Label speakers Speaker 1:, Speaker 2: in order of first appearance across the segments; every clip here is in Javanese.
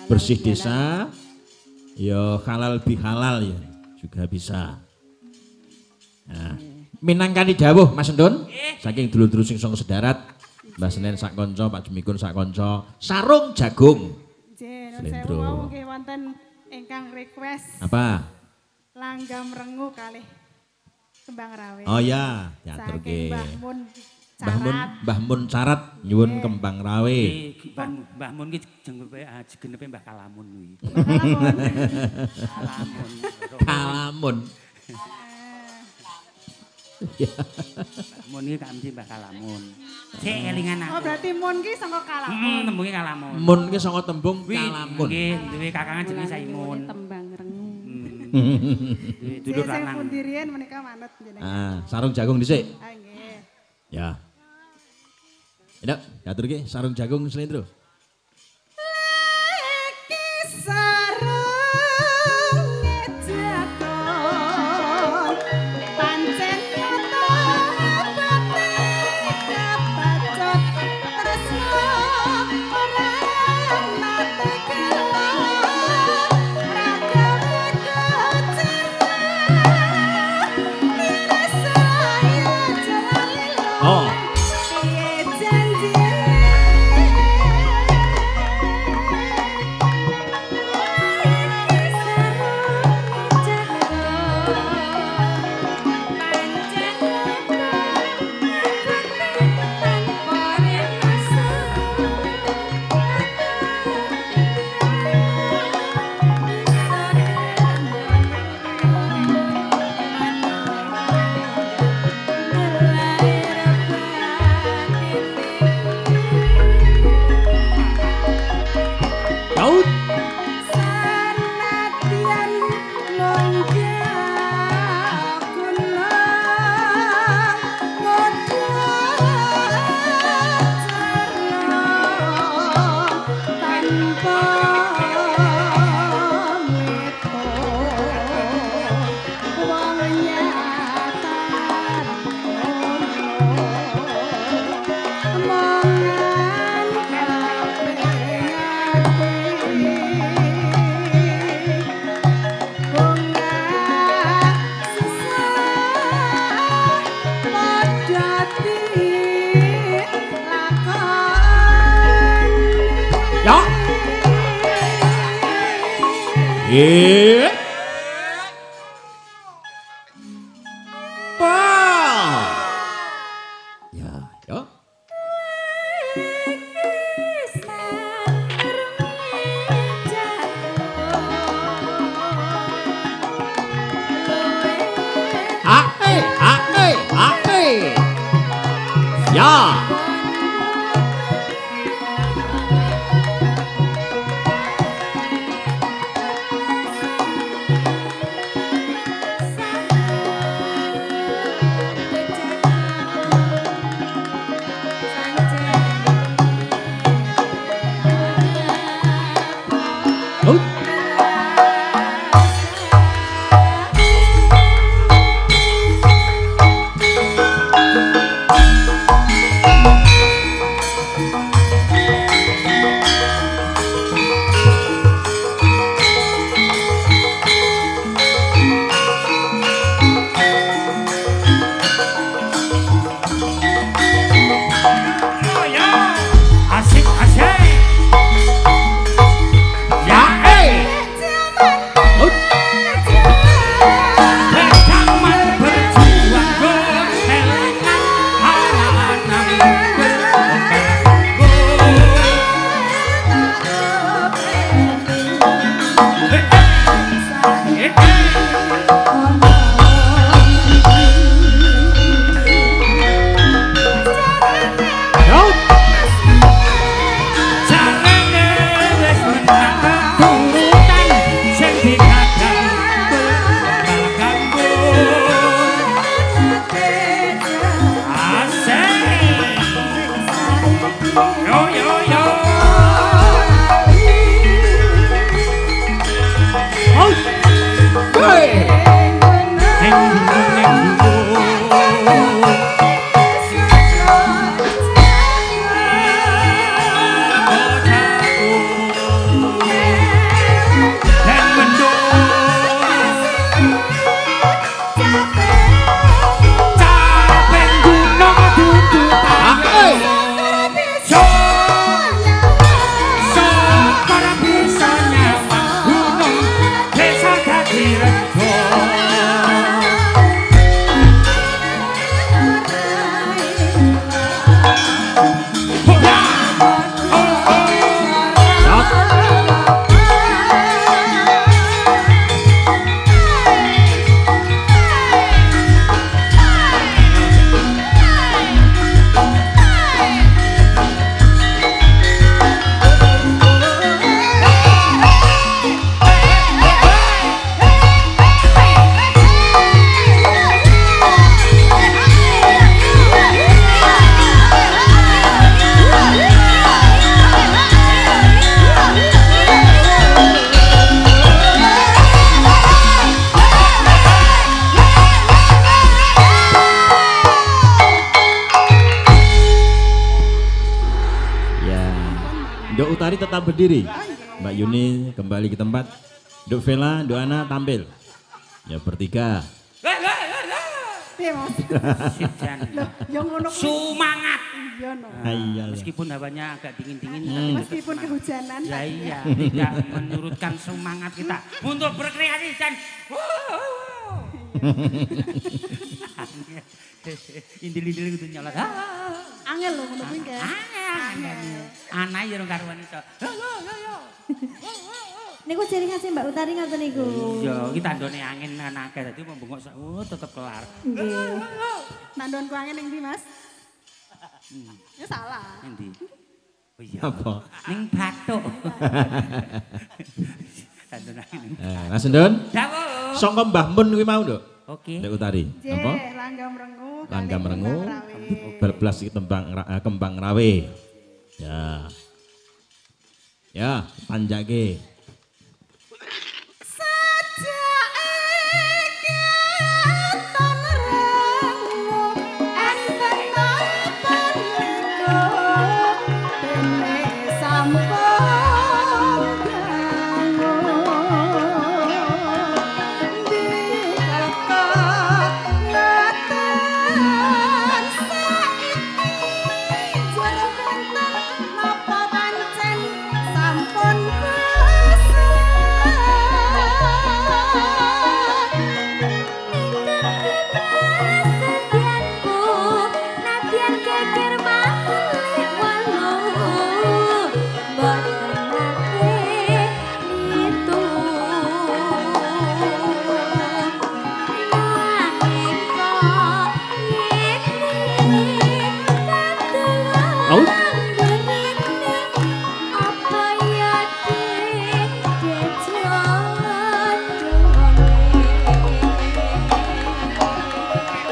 Speaker 1: bersih desa, ya halal bihalal ya juga bisa. Nah, minangkani dawuh Mas Endun, saking dulur-dulur sing sanga sedarat, Mbah Senen sak kanca, Pak Jemikun sak kanca, sarung jagung.
Speaker 2: Nggih, nuwun sewu wonten ingkang request.
Speaker 1: Apa?
Speaker 2: Langgam rengu kalih kembang rawe.
Speaker 1: Oh ya, diaturke.
Speaker 2: Mbah
Speaker 1: Mun Carat nyuwun kembang rawe.
Speaker 3: Mbah Mun ki genepe Mbah Kalamun kuwi.
Speaker 1: Kalamun.
Speaker 3: Mun iki kamji Mbah Kalamun. Sik elingan aku.
Speaker 2: Oh berarti Mun ki saka Kalamun.
Speaker 3: Tembunge Kalamun.
Speaker 1: Mun ki saka tembung Kalamun.
Speaker 3: Nggih, duwe kakangan jenenge Saimun.
Speaker 2: Tembang rengu.
Speaker 3: Dulur lanang.
Speaker 2: Saya pundirien menika manut jenengan.
Speaker 1: Sarung jagung dhisik.
Speaker 2: Ah nggih.
Speaker 1: Ya. Enak, diaturke sarung jagung slendro. Yeah. Ya, yo. Ya. Dok Utari tetap berdiri. Mbak Yuni kembali ke tempat. Dok Vela, Dok Ana tampil. Ya bertiga.
Speaker 2: Piye Mas? Loh, yang ngono kuwi.
Speaker 3: Semangat.
Speaker 2: Iya no.
Speaker 1: Iya.
Speaker 3: Meskipun hawanya agak dingin-dingin.
Speaker 2: Meskipun kehujanan.
Speaker 3: Ya iya, tidak menurutkan semangat kita untuk berkreasi dan indil-indil itu nyolot.
Speaker 2: Angel lho ngono kuwi kae.
Speaker 3: Ana ya karuan iso.
Speaker 4: Niku ciri khasnya Mbak Utari ngoten niku.
Speaker 3: Iya, iki tandone angin akeh dadi membengok sak tetep kelar.
Speaker 4: Nggih.
Speaker 2: Nandonku angin ning ndi, Mas? Ya salah.
Speaker 3: Endi? Oh iya.
Speaker 1: Apa?
Speaker 3: Ning bathuk. Tandon angin.
Speaker 1: Mas Endon.
Speaker 3: Dawuh.
Speaker 1: Sangka Mbah Mun kuwi mau, Dok.
Speaker 3: Oke.
Speaker 1: Dok Utari. Apa?
Speaker 2: Langgam rengu.
Speaker 1: Langgam rengu. Berbelas iki kembang rawe. Ya. Ya, panjake.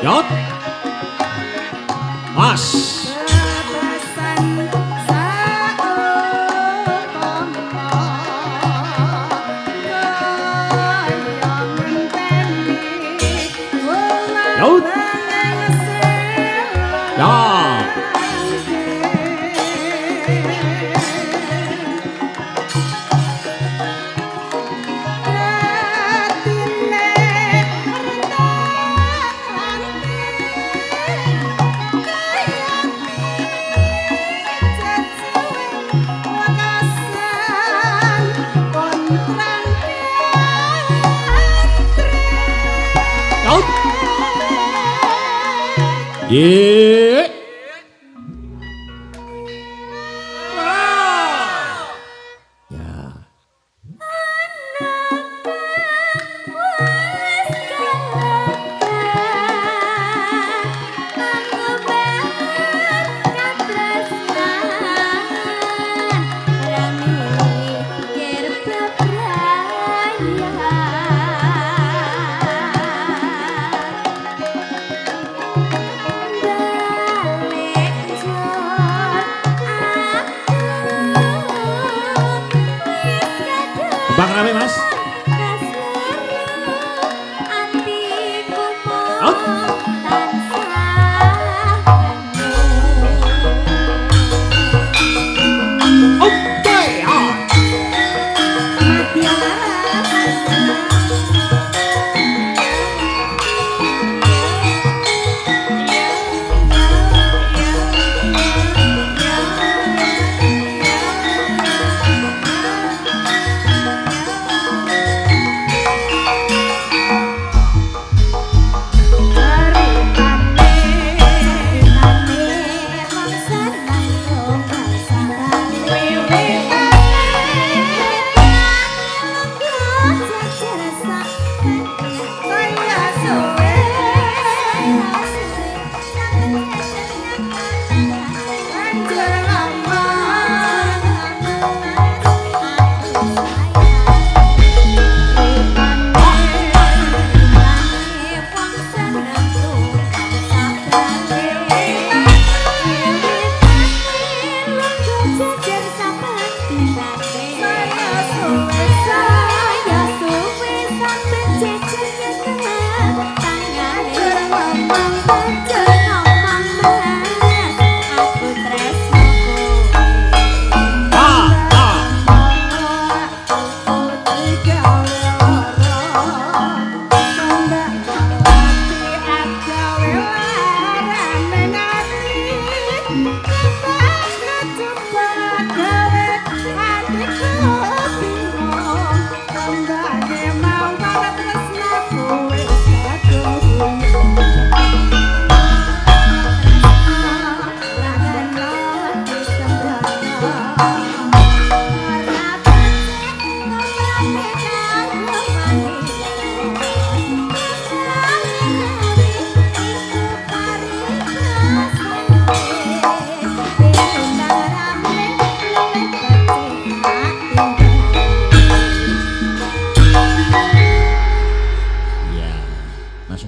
Speaker 1: Yot. Mas. Yot. Ya. Yeah. Ya. Bang Rame Mas.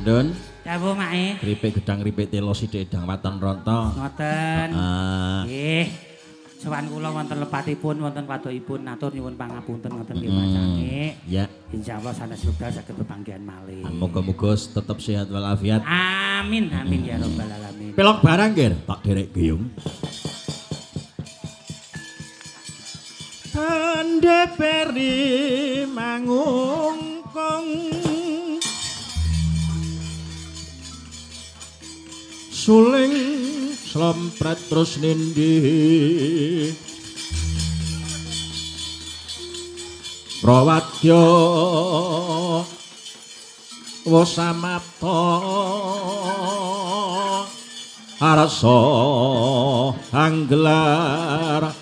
Speaker 1: Dun.
Speaker 3: Dawuh Mae.
Speaker 1: Kripik gedang kripik telo sithik edang waton ronto.
Speaker 3: Ngoten.
Speaker 1: Ah.
Speaker 3: Nggih. Sowan kula wonten lepatipun wonten wadokipun atur nyuwun pangapunten ngoten nggih Mas.
Speaker 1: Ya.
Speaker 3: Insyaallah sanes wekdal saged bebanggihan malih.
Speaker 1: Muga-muga tetep sehat walafiat.
Speaker 3: Amin amin ya rabbal alamin.
Speaker 1: Pelok barang nggih tak derek geyung. Ande peri mangungkong suling slempret terus nindi prawadya wasamapta arsa anggelar